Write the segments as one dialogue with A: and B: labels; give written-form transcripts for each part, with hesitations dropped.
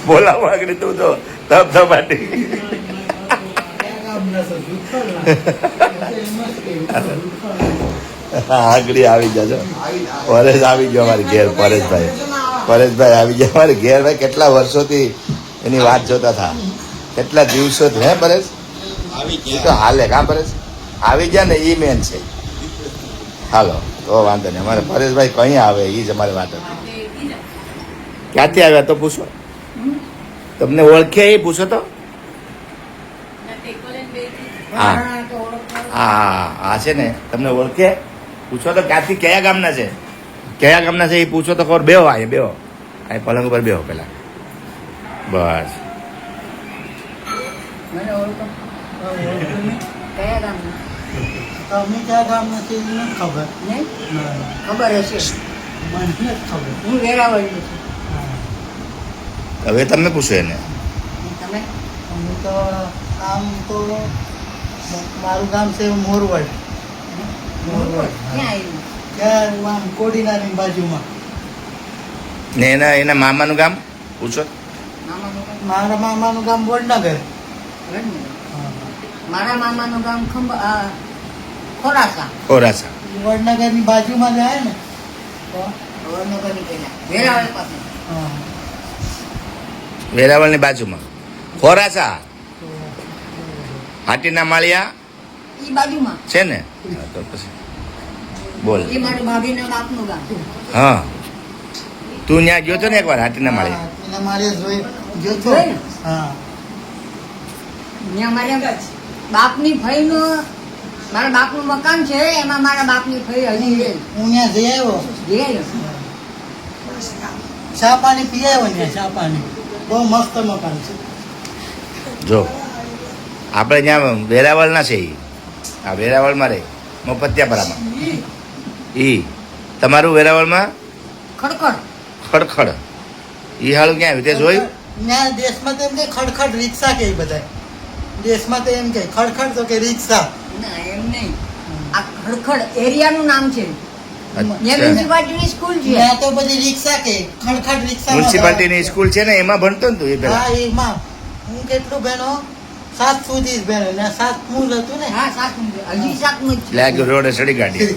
A: બોલાવો આગળ તું તો ધબધબાટી. આગળ આવી જજો. પરેશ આવી ગયો અમારી ઘેર. પરેશભાઈ આવી ગયા અમારી ઘેર. ભાઈ કેટલા વર્ષોથી એની વાત જોતા હતા, કેટલા દિવસોથી. હે પરેશ? એ તો હાલે કા પરેશ? આવી ગયા ને એ મેન છે. હાલો તો વાંધો નહીં. અમારે પરેશભાઈ કहीं આવે એ જ અમારી વાત હતી. ક્યાંથી આવ્યા તો પૂછો. તમને ઓળખે એ પૂછો તો. હા હા હા છે ને, તમને ઓળખે પૂછો તો. ક્યાંથી, કયા ગામના છે, કયા ગામના છે એ પૂછો તો ખબર. બેહો આ બેહો, આ પલંગ ઉપર બેહો પેલા. બસ હવે તમે પૂછો એને.
B: મારું ગામ છે મોરવડ. કોડીનાની બાજુમાં.
A: ને એના મામાનું ગામ પૂછો.
B: મારા મામાનું ગામ વડનગર.
C: મારા મામાનું ગામ ખોરાસા.
A: ખોરાસા
B: વડનગરની બાજુમાં જાય ને.
C: વડનગરની પેલા વેરાવળ પાસે.
A: વેરાવળની બાજુમાં ખોરાસા. હાટીના માળિયા
C: ઈ બાજુમાં
A: છે ને. તો પછી બોલ.
C: એ મારી ભાભીના બાપનું ગામ.
A: હા તું ત્યાં ગયો તો ને એકવાર હાટીના માળિયા?
C: ત્યાં મારા બાપની ફઈનું, મારા બાપનું મકાન છે, એમાં મારા બાપની ફઈ હજી છે.
B: હું ત્યાં જઈ આવ્યો.
C: જઈ આવ્યો.
B: ચા પાણી પી આવ્યો ને. ચા પાણી બહુ મસ્ત મકાન છે.
A: જો આપણે ત્યાં વેરાવળના છે. આ વેરાવળમાં રહે, મફતિયાપરામાં. તમારું વેરાવળમાં
C: ખડખડ.
A: ખડખડ. હાલું ક્યાં આવ્યું તે જોયું?
B: ત્યાં દેશમાં તો એમ કે ખડખડ રિક્ષા કે બધા દેશમાં તો એમ કે ખડખડ તો કે રિક્ષા.
C: ના એમ નહીં, આ ખડખડ એરિયાનું નામ છે. મ્યુનિસિપાલિટીની સ્કૂલ છે.
B: ત્યાં તો બધી રિક્ષા કે ખડખડ રિક્ષા.
A: મ્યુનિસિપાલિટીની સ્કૂલ છે ને, એમાં ભણતો ને તું એ પેલા?
B: હા એમાં હું કેટલું બહેનો 7 સુધી જ બહેનો ને 7 મૂળ હતું ને.
C: હા 7 હજી 7 નું જ છે.
A: લાગ્યું રોડે સડી ગાડી.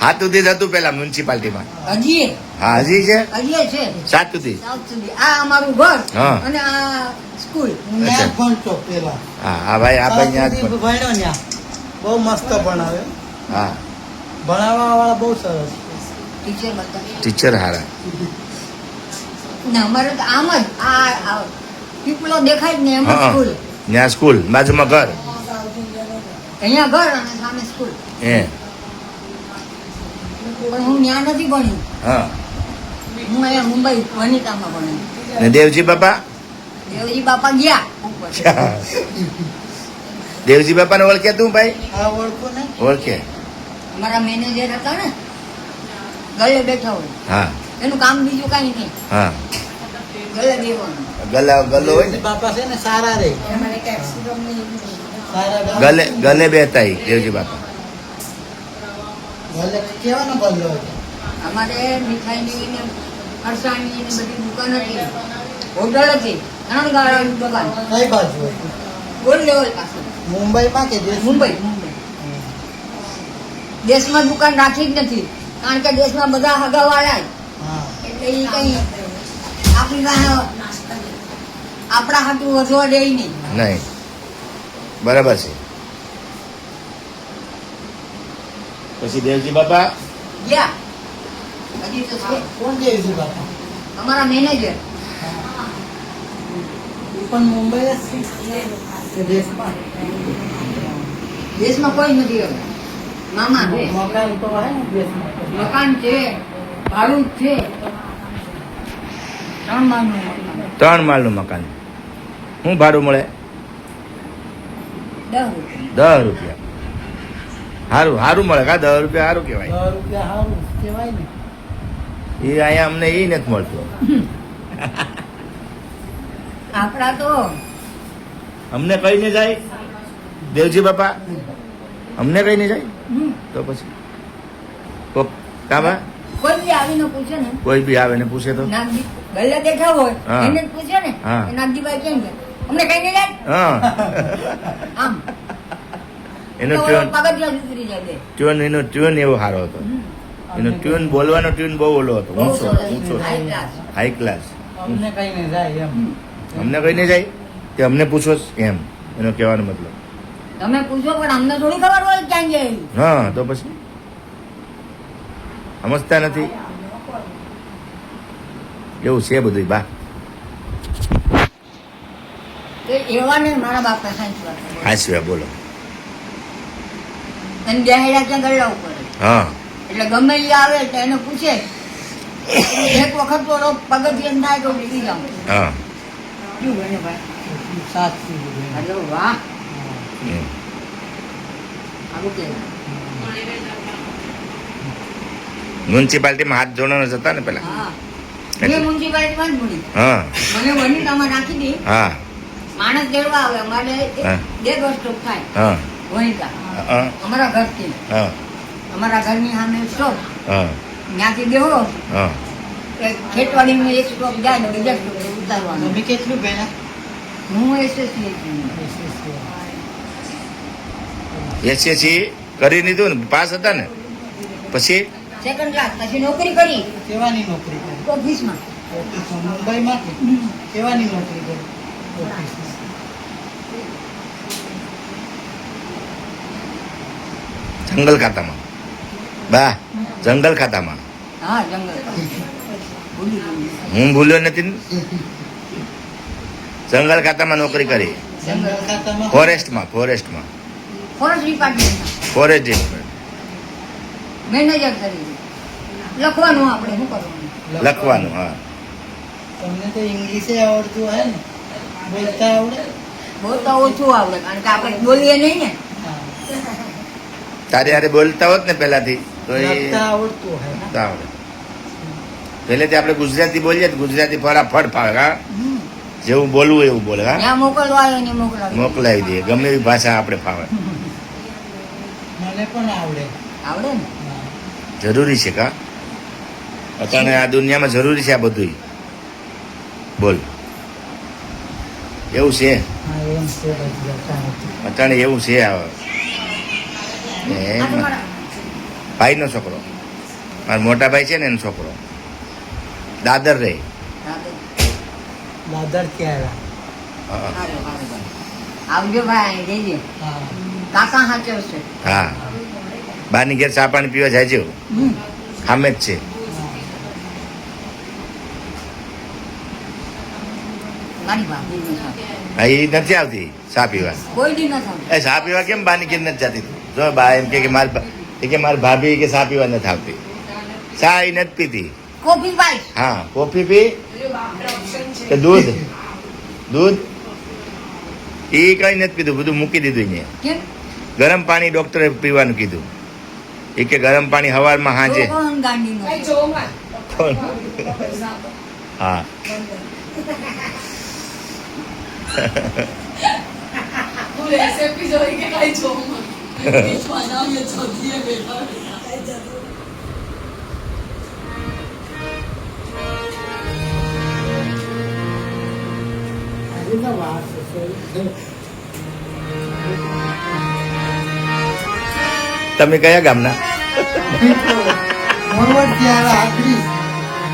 A: હાથ સુધી જ હતું પેલા મ્યુનિસિપાલિટીમાં.
C: હજી
A: હા હજી છે.
C: હજી છે
A: 7 સુધી.
C: 7 સુધી. આ અમારું ઘર
A: હા.
C: અને આ સ્કૂલ.
B: હું ત્યાં જ ભણતો પેલા.
A: હા હા ભાઈ આ ભાઈ ત્યાં જ
B: ભણ્યો ત્યાં. બહુ મસ્ત ભણાવે.
A: હા
B: ભણાવવા વાળા બહુ સરસ.
C: ટીચર બધા
A: ટીચર હારા.
C: ને અમારે તો આમ જ આ પીપળો દેખાય જ ને એમ જ
A: હા
C: સ્કૂલ.
A: ત્યાં સ્કૂલ, બાજુમાં ઘર.
C: અહીંયા ઘર અને સામે સ્કૂલ.
A: હે
C: પણ હું ત્યાં નથી ભણી.
A: હા.
C: હું અહીંયા મુંબઈ વનિતામાં ભણી.
A: ને દેવજી બાપા?
C: દેવજી બાપા ગયા ઉપર.
A: દેવજી બાપાને ઓળખ્યા તું ભાઈ?
B: આ ઓળખો ને.
A: ઓળખે.
C: અમારા મેનેજર હતા ને, ગલે બેઠા હોય.
A: હા
C: એનું કામ બીજું કઈ નહીં,
A: હા.
C: ગલે બેવાનું.
A: ગલ્લો હોય ને,
B: બાપા છે ને સારા રે. સારા
A: ગલે ગલે બેતા ઈ દેવજી બાપા.
B: ગલે કેવાનો ગલ્લો હતો?
C: અમારે મીઠાઈની ને ફરસાણની ને બધી દુકાન હતી, હોટલ હતી, 3 ગાળાની દુકાન.
B: કઈ બાજુ હતું?
C: ગોલ્ડ લેવલ પાસે.
B: મુંબઈમાં કે
C: મુંબઈ. દેશમાં દુકાન રાખી જ નથી, કારણ કે દેશમાં બધા હગાવાળા
B: હા.
C: એટલે એ કઈ આપણા હાથું વધવા દે નહીં.
A: નહીં, બરાબર છે. પછી દેવજી બાપા
C: ગયા હજી તો છે.
B: કોણ દેવજી બાપા?
C: અમારા મેનેજર.
B: એ પણ મુંબઈ જ છે દેશમાં.
C: દેશમાં કોઈ નથી હવે. મામા છે.
B: મકાન તો હે ને દેશમાં.
C: મકાન છે, ભાડું છે. 3 માળનું મકાન.
A: 3 માળનું મકાન. શું ભાડું મળે?
C: 10 રૂપિયા.
A: 10 રૂપિયા. સારું સારું મળે કા? 10 રૂપિયા સારું કહેવાય.
B: 10 રૂપિયા સારું કહેવાય ને.
A: એ અહીંયા અમને એ નથી મળતું.
C: આપડા તો
A: અમને કહીને જાય દેવજી બાપા? અમને કહીને જાય તો પછી કા બા?
C: કોઈ બી આવીને પૂછે ને
A: કોઈ બી આવે ને પૂછે તો
C: નાગજી ગલ્લે દેખાવ હોય
A: હા.
C: એને જ પૂછે ને
A: હા.
C: કે નાગજીભાઈ કેમ છે અમને કઈ નહીં લાગ
A: હા
C: આમ
A: એનો
C: તો
A: ટ્યુન
C: પગથિયા જ ઉતરી જાય બે.
A: એનો ટ્યુન એવો સારો હતો એનો ટ્યુન બોલવાનો ટ્યુન બહુ ઓલો હતો
C: બહુ
A: ઊંચો
C: સરસ.
A: ઊંચો
C: હાઈ ક્લાસ.
A: હાઈ ક્લાસ
B: અમને કઈ નહીં જાય એમ
A: અમને કહીને જાય કે અમને પૂછો જ એમ એનો કહેવાનો મતલબ
C: તમે પૂછો પણ અમને થોડી ખબર હોય ક્યાં જાય
A: હા તો પછી સમજતા નથી એવું છે બધું બા
C: તો એવા ને મારા બાપા સાચી વાત કરે.
A: હાસ્યા બોલો
C: અને બેહેડા ત્યાં ગળા ઉપર
A: હા
C: એટલે ગમે એ આવે તો એને પૂછે એક વખત તો પગથિયે થાય તો નીકળી જાવ
A: હા
C: શું બને ભાઈ
B: સાચી
C: અરે વાહ
A: એમ.
C: આવું કે
A: મ્યુનિસિપાલિટીમાં હાથ જોડવાના જતા ને પેલા
C: હા મેં મ્યુનિસિપાલિટીમાં જ ભણી
A: હા
C: મને વનિતામાં નાખી દી
A: હા
C: માણસ દેડવા આવે અમારે
A: હા.
C: 2 બસ સ્ટોપ થાય
A: હા
C: વનિતા
A: હા
C: અમારા ઘરથી
A: હા
C: અમારા ઘરની સામે સ્ટોપ
A: હા
C: ત્યાંથી બેહો
A: હા
C: ખેતવાડીમાં એક સ્ટોપ જાય ને બીજા સ્ટોપ ઉતારવાનું
B: તમે કેટલું ભણ્યા
C: હું એસએસસી
A: એસએસસી કરી લીધું ને પાસ હતા ને પછી
C: સેકન્ડ ક્લાસ પછી નોકરી કરી
B: કેવાની નોકરી કરી
C: ઓફિસમાં
B: ઓફિસમાં મુંબઈમાં કેવાની નોકરી કરી ઓફિસમાં
A: જંગલ ખાતામાં બા જંગલ ખાતામાં
C: હા જંગલ ભૂલી ગઈ.
A: હું ભૂલ્યો નથી ને. જંગલ ખાતામાં નોકરી કરી
B: જંગલ ખાતામાં
A: ફોરેસ્ટમાં
C: ફોરેસ્ટ ડિપાર્ટમેન્ટમાં
A: ફોરેસ્ટ ડિપાર્ટમેન્ટ
C: મેનેજર તરીકે લખવાનું આપણે શું કરવાનું
A: લખવાનું હા
B: તમને તો ઇંગ્લિશે આવડતું હે ને બોલતા આવડે
C: બહુ તો ઓછું આવડે કારણ કે આપણે બોલીએ નહીં ને
B: હા.
A: તારે યારે બોલતા હોત ને પહેલાથી તો એ
B: લખતા આવડતું હે
A: લખતા આવડે પહેલેથી આપણે ગુજરાતી બોલીએ તો ગુજરાતી ફટાફટ ફાવે હા જેવું બોલવું એવું બોલે હા
C: ત્યાં મોકલવા આવે ને મોકલાવે
A: મોકલાવી દઈએ ગમે એવી ભાષા આપણે ફાવે
B: મને પણ આવડે
C: આવડે ને
B: હા.
A: જરૂરી છે કા અત્યારે આ દુનિયામાં જરૂરી છે આ બધું બોલ એવું છે
B: હા એમ છે બધી હતા.
A: અત્યારે એવું છે આ
C: આ તો મારા
A: ભાઈનો છોકરો મારો મોટા ભાઈ છે ને એનો છોકરો દાદર રે
C: દાદા.
B: દાદર ક્યાં
A: હા.
C: હારું, હારું, હારું. આવજો ભાઈ જઈએ
B: હા
C: કાકા હાચવશે
A: હા બાની ઘેર ચા પાણી પીવા જાય છે સામે જ છે
C: મારી ભાભી નું સાથે
A: હા એ નથી આવતી ચા પીવા
C: કોઈ દી ન થાય
A: એ ચા પીવા કેમ બાની ઘેર નથી જતી જો બા એમ કે મારી ભાભી કે ચા પીવા નથી આવતી ચા એ નથી પીતી
C: કોફી ભાઈ
A: હા કોફી પી કે દૂધ દૂધ એ કઈ નથી પીધું બધું મૂકી દીધું અહીંયા
C: કેમ
A: ગરમ પાણી ડોક્ટરે પીવાનું કીધું એ કે ગરમ પાણી હવારમાં હાજે
C: તો કોણ ગાંડી નું
A: હા
D: રેસીપી જોઈ કે કઈ જોઉં બનાવીએ ચોથી બેટા
B: હજી તો વાર છે.
A: તમે કયા ગામના
B: મોરવડ ત્યારે આખરી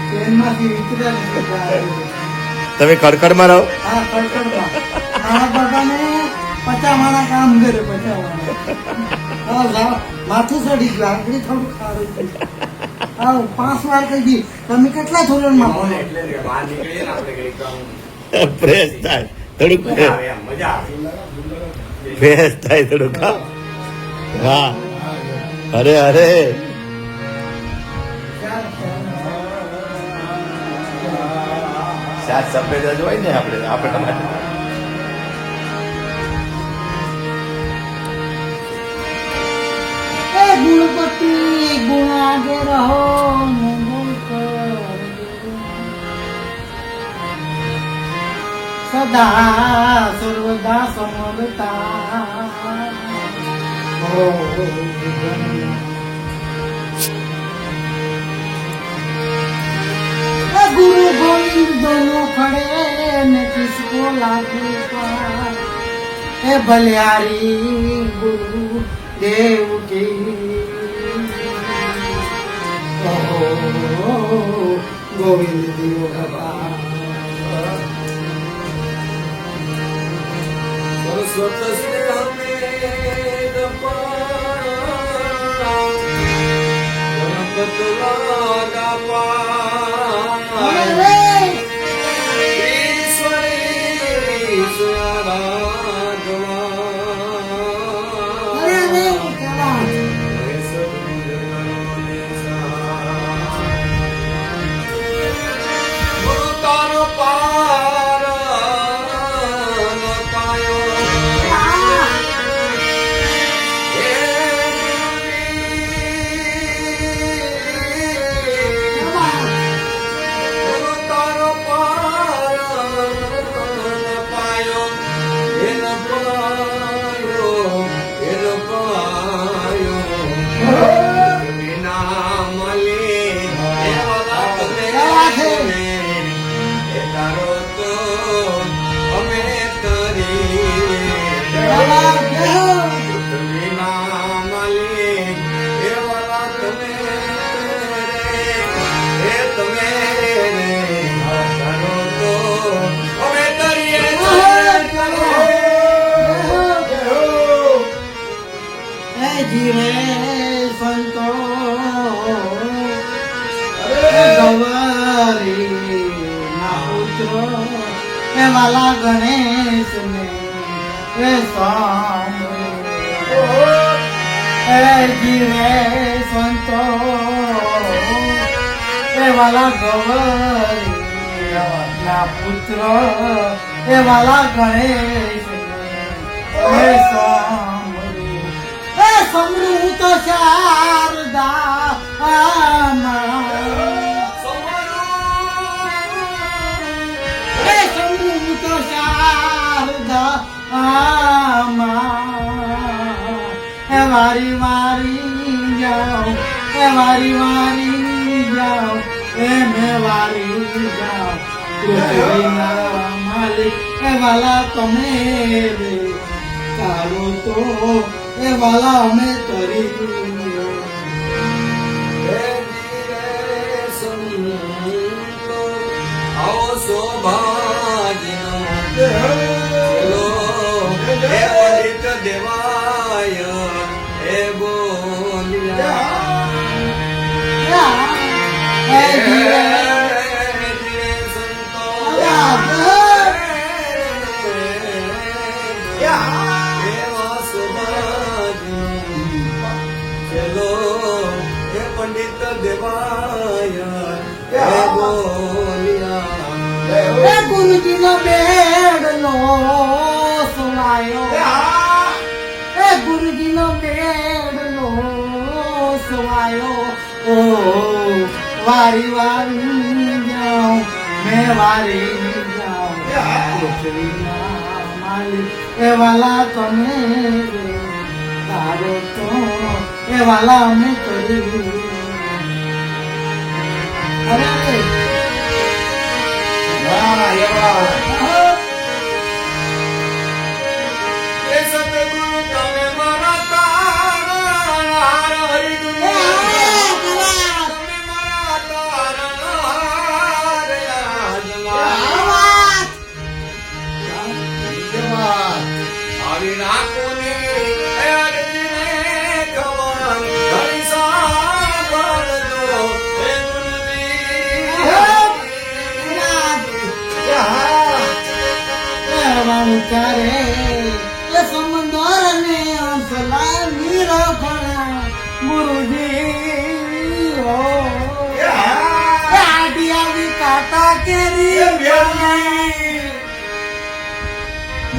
B: ટ્રેનમાંથી ઉતરે ને બધા આવ્યું.
A: તમે કડકડમાં રહો
B: હા કડકડમાં મારા બાબાને 50 માણા કામ કરે 50 માણા હા માથું ચડી ગયું આખરી થોડું ખારું થઈ હા 5 વાર કહી દી તમે કેટલા ધોરણમાં ભણો
A: ફ્રેશ થાય થોડુંક ફ્રેશ થાય થોડુંક હા અરે અરે સાત સફેદ જ હોય ને આપણા માટે
B: એ ગુણપતિ ગુણ આગે રહો મંગલ કર સદા સર્વદા સમલતા કૃપા એ બલિયારી ગુરુ દેવ કી ગોવિંદ દેવ ભગવાન
E: સરસ્વત સ્નેહમે ગણપત લાગા ઈશ્વરી ગુરુ તારો પાર ન પાયો ગુરુ તારો પાર ન પાયો એન પાયો વિના મળે એવા તમે એ તારો તો અમે તરી વિના મળે એવા તમે એ તમે તારો તો અમે તરીએ
B: જીવે સંતો ગવારી ના પુત્ર એ વાલા ગણેશ ને એ સાંભળે એ જીવે સંતો એ વાલા ગવારી ના પુત્ર એ વાલા ગણેશ ને એ સાંભળે એ સમૃત શારદા એ સમૃત શારદા એ વારી વારી જાઓ એ વારી વારી જાઓ એ મેં વારી જાઓ પૃથ્વીના માલિક એ વાલા તમે રે તારો તો એ વાલા અમે તરી
E: આવો સૌભાગ્યનો ચલો હે પંડિત દેવાય હે બોલ્યા
B: એ જીવે
E: સંતો એવા સૌભાગ્ય ચલો હે પંડિત દેવાય હે બોલ્યા
B: એ ગુરુજીનો બેડલો સુવાયો એ ગુરુજીનો બેડલો સુવાયો ઓ વારી વારી જાઉં મેં વારી જાઉં પૃથ્વીના માલિક એ વાલા તમે રે તારો તો એ વાલા અમે કરી અરે
E: એ સતગુરુ તમે મારા તારા હરિગુરુ તમે મારા તારા આવી રાખો ને અરજીને કવન હરિ સાંભળજો હે ગુરુજી
B: કરે એ સમંદર ને અંસલા નિરખણા ગુરુજી ઓ આડિયાવી કાટા કેરી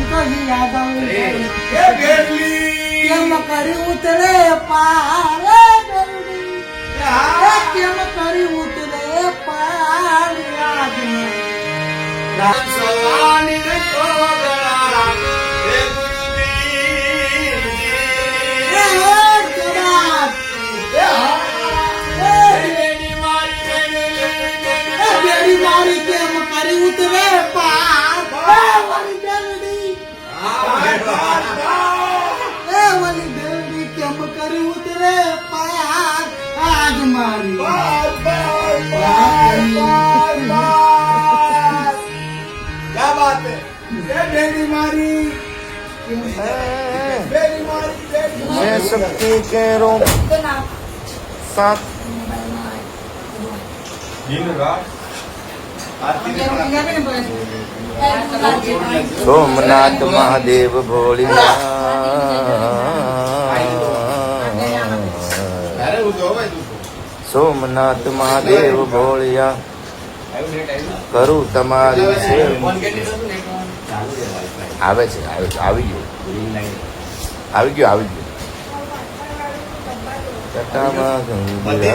B: તો યાદ આવી કેમ કરી ઉતરે પારે કેમ કરી ઉતરે પાર
E: સવાની કોગળા હે
B: બેડી મારી કેમ કરી ઉતરે પાર મારી
E: क्या बात है ये बेटी मारी बेटी मारी
A: मैं सबके कह साथ
E: दिन रात
A: सोमनाथ महादेव भोलिया
E: अरे वो जो भाई तू
A: સોમનાથ મહાદેવ ભોળિયા કરું તમારી સેવા. આવે છે આવી ગયું જટામાં
E: બધી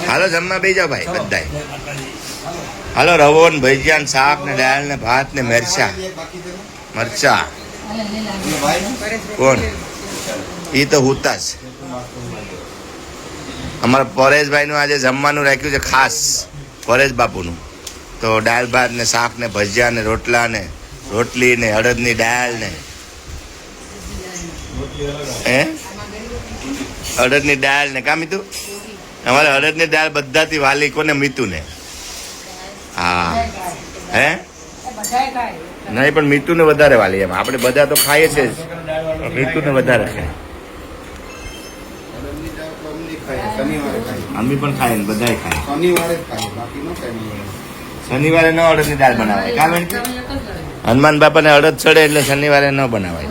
A: હાલો જમવા બેસી જાઓ ભાઈ બધાય. હાલો રવો ને ભજીયા ને શાક ને દાળ ને ભાત ને મરચા કોણ ઈ તો હુતા જ. અમારા પરેશભાઈ નું આજે જમવાનું રાખ્યું છે ખાસ પરેશ બાપુનું. તો દાળ ભાત ને શાક ને ભજીયા ને રોટલા ને રોટલી ને અડદની દાળ ને અડદની દાળ ને કા મીતું અમારે અડદની દાળ બધાથી વાલી કોને મીતું ને. હા હે નહીં પણ મીઠું ને વધારે વાલી એમ આપણે બધા તો ખાઈએ છે મીઠું ને વધારે ખાય. અમી પણ ખાય ને બધાય ખાય.
E: શનિવારે ખાય બાકી નો ખાય.
A: શનિવારે ન અડદની દાળ બનાવાય કા બેન? હનુમાન બાપાને અડદ ચડે એટલે શનિવારે ન બનાવાય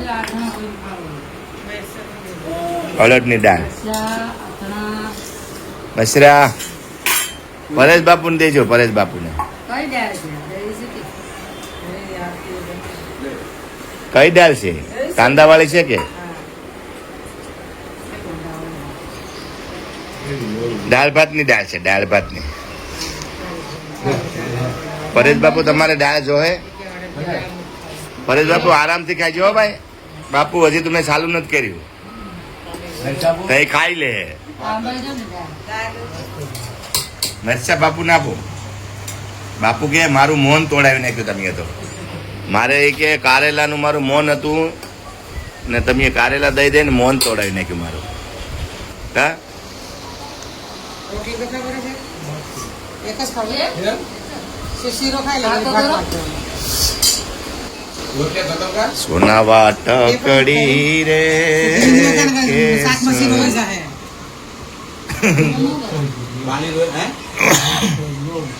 A: અડદની દાળ. બસરા પરેશ બાપુને દેજો પરેશ બાપુને. કઈ દાળ છે? કાંદા વાળી છે કે દાળ ભાતની દાળ છે? દાળ ભાતની. પરેશ બાપુ તમારે દાળ જોહે? પરેશ બાપુ આરામથી ખાઈ જો ભાઈ. બાપુ હજી તમે ચાલુ નથી કર્યું કઈ ખાઈ લે. મરચા બાપુ ના આપો. બાપુ કે મારું મોન તોડાવી નાખ્યું તમે તો. મારે એ કે કારેલાનું મારું મોન હતું ને તમે કારેલા દઈ દઈને મોન તોડાવી નાખ્યું મારું. હા સોનાવા ટકડી રે
E: પાણી રોય હે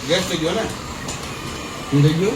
E: ગેસ થઈ ગયો ને થઈ ગયો